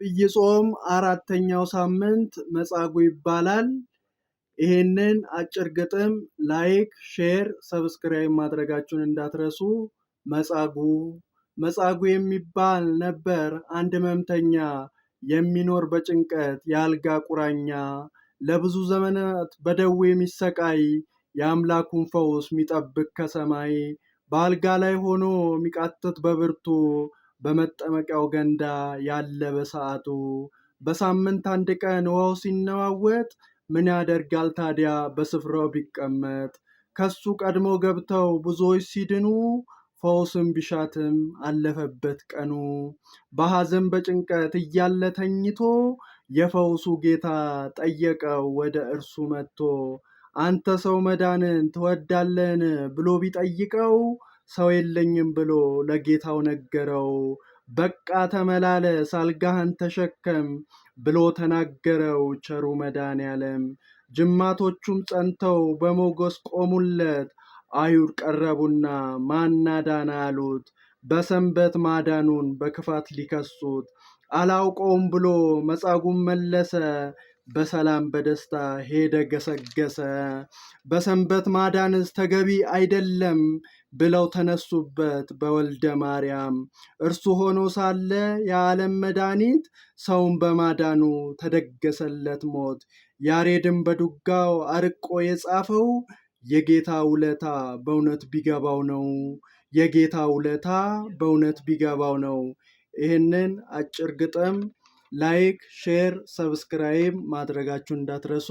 ዐቢይ ጾም አራተኛው ሳምንት መጻጉዕ ይባላል። ይሄንን አጭር ግጥም ላይክ፣ ሼር፣ ሰብስክራይብ ማድረጋችሁን እንዳትረሱ። መጻጉዕ የሚባል ነበር አንድ ሕመምተኛ የሚኖር በጭንቀት የአልጋ ቁራኛ ለብዙ ዘመናት በደዌ የሚሰቃይ የአምላኩን ፈውስ የሚጠብቅ ከሰማይ በአልጋ ላይ ሆኖ የሚቃትት በብርቱ በመጠመቂያው ገንዳ ያለ በሰዓቱ በሳምንት አንድ ቀን ውሃው ሲነዋወጥ ምን ያደርጋል ታዲያ በስፍራው ቢቀመጥ ከሱ ቀድሞ ገብተው ብዙዎች ሲድኑ ፈውስም ቢሻትም አለፈበት ቀኑ በሐዘን በጭንቀት እያለ ተኝቶ የፈውሱ ጌታ ጠየቀው ወደ እርሱ መጥቶ አንተ ሰው መዳንን ትወዳለህን ብሎ ቢጠይቀው ሰው የለኝም ብሎ ለጌታው ነገረው። በቃ ተመላለስ አልጋህን ተሸከም ብሎ ተናገረው ቸሩ መድኃኒዓለም። ጅማቶቹም ጸንተው በሞገስ ቆሙለት አይሁድ ቀረቡና ማን አዳነ አሉት። በሰንበት ማዳኑን በክፋት ሊከሱት አላውቀውም ብሎ መጻጉዕ መለሰ በሰላም በደስታ ሄደ ገሰገሰ። በሰንበት ማዳንስ ተገቢ አይደለም ብለው ተነሱበት በወልደ ማርያም። እርሱ ሆኖ ሳለ የዓለም መድኃኒት ሰውን በማዳኑ ተደገሰለት ሞት። ያሬድም በዱጋው አርቆ የጻፈው የጌታ ውለታ በእውነት ቢገባው ነው። የጌታ ውለታ በእውነት ቢገባው ነው። ይህንን አጭር ግጥም ላይክ፣ ሼር፣ ሰብስክራይብ ማድረጋችሁን እንዳትረሱ።